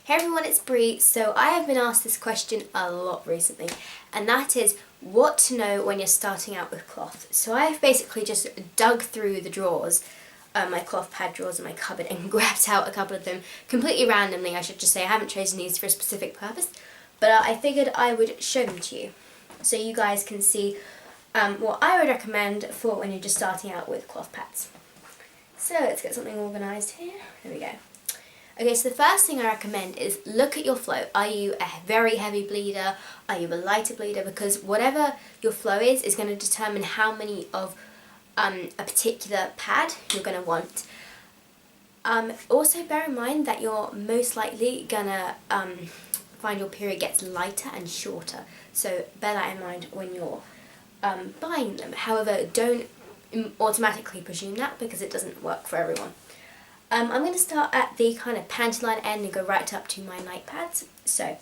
Hey everyone, it's Bree. So I have been asked this question a lot recently, and that is what to know when you're starting out with cloth. So I've basically just dug through the drawers, my cloth pad drawers in my cupboard, and grabbed out a couple of them completely randomly. I should just say I haven't chosen these for a specific purpose, but I figured I would show them to you so you guys can see what I would recommend for when you're just starting out with cloth pads. So let's get something organised here. There we go. Okay, so the first thing I recommend is look at your flow. Are you a very heavy bleeder? Are you a lighter bleeder? Because whatever your flow is going to determine how many of a particular pad you're going to want. Also bear in mind that you're most likely going to find your period gets lighter and shorter. So bear that in mind when you're buying them. However, don't automatically presume that because it doesn't work for everyone. I'm going to start at the kind of panty line end and go right up to my night pads. So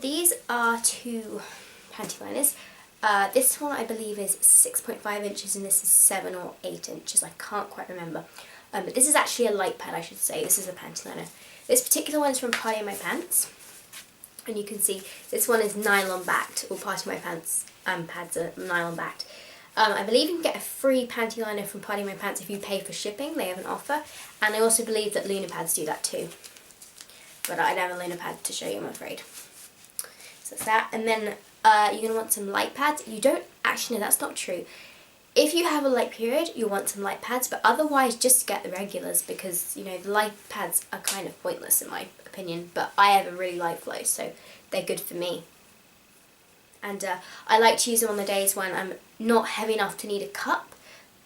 these are two panty liners. This one I believe is 6.5 inches and this is 7 or 8 inches. I can't quite remember. But this is actually a light pad, I should say. This is a panty liner. This particular one is from Party in My Pants. And you can see this one is nylon backed, or Party in My Pants pads are nylon backed. I believe you can get a free panty liner from Party in My Pants if you pay for shipping. They have an offer. And I also believe that Luna pads do that too. But I don't have a Luna pad to show you, I'm afraid. So that's that. And then you're going to want some light pads. You don't, actually no, that's not true. If you have a light period, you'll want some light pads. But otherwise, just get the regulars because, you know, the light pads are kind of pointless in my opinion. But I have a really light flow, so they're good for me. And I like to use them on the days when I'm not heavy enough to need a cup.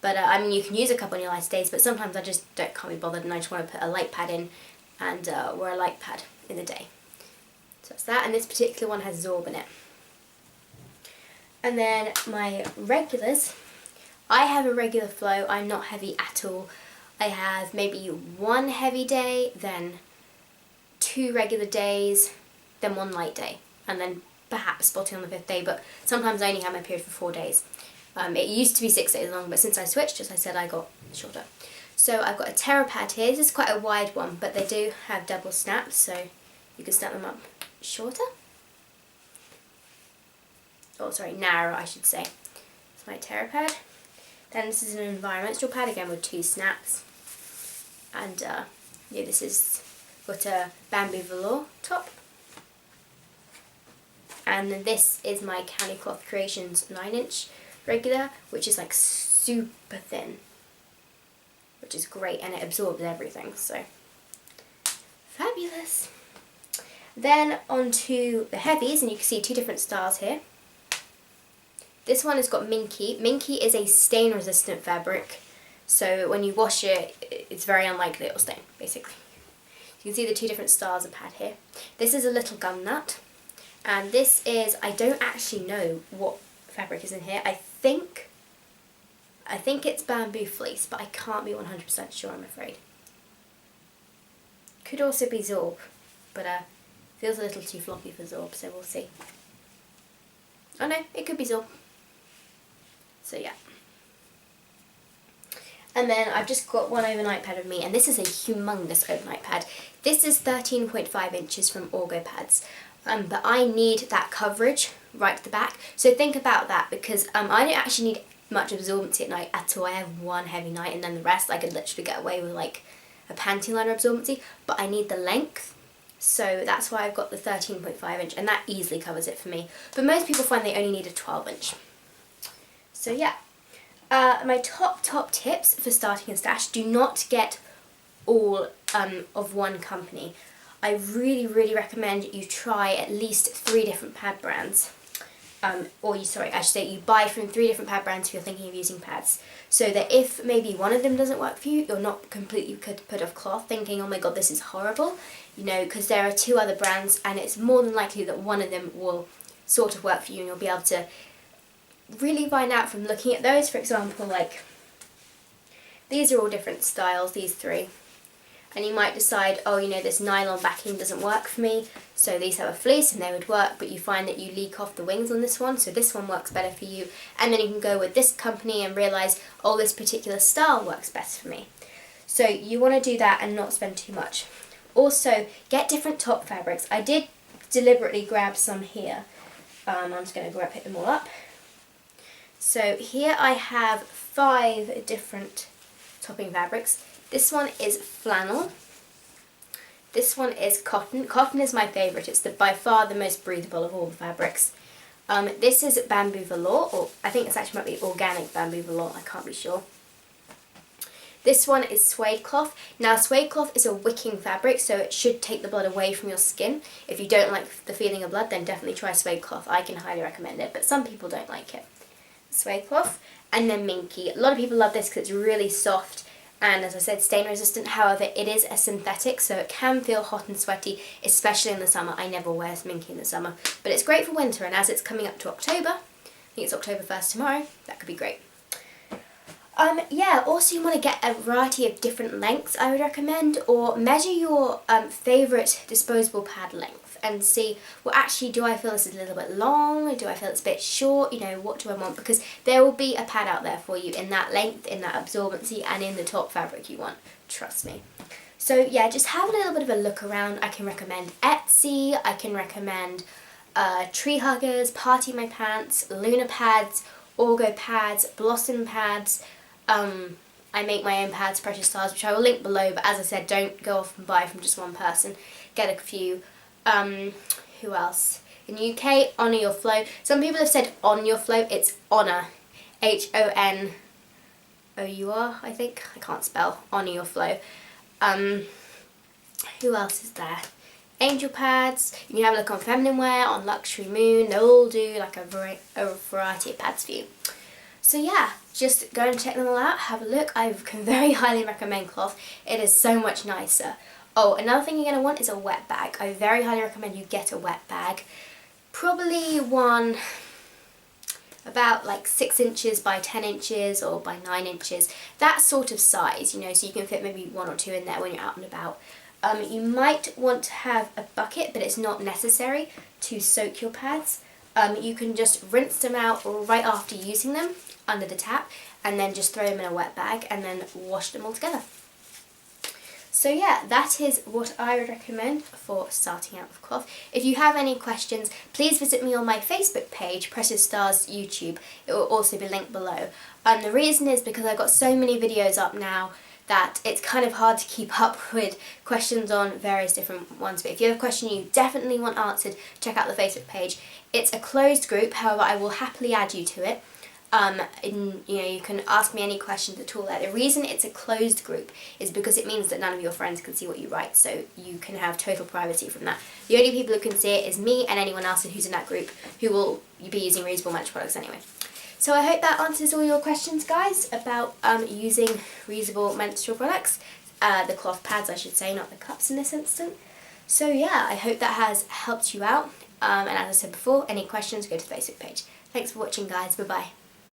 But I mean, you can use a cup on your light days, but sometimes I just can't be bothered and I just want to put a light pad in and wear a light pad in the day. So that's that, and this particular one has Zorb in it. And then my regulars, I have a regular flow. I'm not heavy at all. I have maybe one heavy day, then 2 regular days, then 1 light day, and then perhaps spotting on the 5th day, but sometimes I only have my period for 4 days. It used to be 6 days long, but since I switched, as I said, I got shorter. So I've got a Terra pad here. This is quite a wide one, but they do have double snaps, so you can snap them up shorter. Oh, sorry, narrower, I should say. It's my Terra pad. Then this is an environmental pad, again with 2 snaps. And yeah, this is got a bamboo velour top. And then this is my County Cloth Creations 9-inch regular, which is like super thin, which is great, and it absorbs everything, so fabulous. Then onto the heavies, and you can see 2 different styles here. This one has got Minky. Minky is a stain resistant fabric, so when you wash it, it's very unlikely it will stain, basically. You can see the 2 different styles of pad here. This is a little gum nut. And this is, I don't actually know what fabric is in here. I think it's bamboo fleece, but I can't be 100% sure, I'm afraid. Could also be Zorb, but feels a little too floppy for Zorb, so we'll see. Oh no, it could be Zorb. So yeah. And then I've just got one overnight pad with me, and this is a humongous overnight pad. This is 13.5 inches from Orgo Pads. But I need that coverage right to the back. So think about that because I don't actually need much absorbency at night at all. I have one heavy night and then the rest I could literally get away with like a panty liner absorbency. But I need the length. So that's why I've got the 13.5 inch and that easily covers it for me. But most people find they only need a 12 inch. So yeah. My top tips for starting a stash, do not get all of one company. I really recommend you try at least 3 different pad brands. I should say you buy from 3 different pad brands if you're thinking of using pads. So that if maybe one of them doesn't work for you, you're not completely put off cloth thinking, oh my god, this is horrible. You know, because there are 2 other brands and it's more than likely that one of them will sort of work for you and you'll be able to really find out from looking at those. For example, like, these are all different styles, these 3. And you might decide, oh, you know, this nylon backing doesn't work for me, so these have a fleece and they would work, but you find that you leak off the wings on this one, so this one works better for you. And then you can go with this company and realise, oh, this particular style works best for me. So you want to do that and not spend too much. Also, get different top fabrics. I did deliberately grab some here. I'm just going to pick them all up. So here I have 5 different topping fabrics. This one is flannel. This one is cotton. Cotton is my favourite. It's by far the most breathable of all the fabrics. This is bamboo velour, or I think it's actually might be organic bamboo velour, I can't be sure. This one is suede cloth. Now suede cloth is a wicking fabric, so it should take the blood away from your skin. If you don't like the feeling of blood, then definitely try suede cloth. I can highly recommend it, but some people don't like it. Suede cloth. And then Minky. A lot of people love this because it's really soft and, as I said, stain resistant. However, it is a synthetic, so it can feel hot and sweaty, especially in the summer. I never wear Minky in the summer, but it's great for winter, and as it's coming up to October, I think it's October 1st tomorrow, that could be great. Yeah, also you want to get a variety of different lengths, I would recommend, or measure your favourite disposable pad length and see, well, actually, do I feel this is a little bit long, or do I feel it's a bit short, you know, what do I want? Because there will be a pad out there for you in that length, in that absorbency, and in the top fabric you want, trust me. So yeah, just have a little bit of a look around. I can recommend Etsy, I can recommend Tree Huggers, Party My Pants, Luna pads, Orgo pads, Blossom pads. I make my own pads, Precious Stars, which I will link below, but as I said, don't go off and buy from just one person. Get a few. Who else? In the UK, Honour Your Flow. Some people have said On Your Flow. It's Honour. Honour, I think. I can't spell. Honour Your Flow. Who else is there? Angel pads. You can have a look on Feminine Wear, on Luxury Moon. They'll all do like a variety of pads for you. So yeah, just go and check them all out, have a look. I can very highly recommend cloth. It is so much nicer. Oh, another thing you're going to want is a wet bag. I very highly recommend you get a wet bag. Probably one about like 6 inches by 10 inches or by 9 inches. That sort of size, you know, so you can fit maybe 1 or 2 in there when you're out and about. You might want to have a bucket, but it's not necessary to soak your pads. You can just rinse them out right after using them under the tap, and then just throw them in a wet bag and then wash them all together. So yeah, that is what I would recommend for starting out with cloth. If you have any questions, please visit me on my Facebook page, Precious Stars YouTube. It will also be linked below. The reason is because I've got so many videos up now that it's kind of hard to keep up with questions on various different ones. But if you have a question you definitely want answered, check out the Facebook page. It's a closed group, however I will happily add you to it. You can ask me any questions at all there. The reason it's a closed group is because it means that none of your friends can see what you write, so you can have total privacy from that. The only people who can see it is me and anyone else who's in that group who will be using reusable match products anyway. So I hope that answers all your questions, guys, about using reusable menstrual products. The cloth pads, I should say, not the cups in this instance. So yeah, I hope that has helped you out. And as I said before, any questions, go to the Facebook page. Thanks for watching, guys. Bye-bye.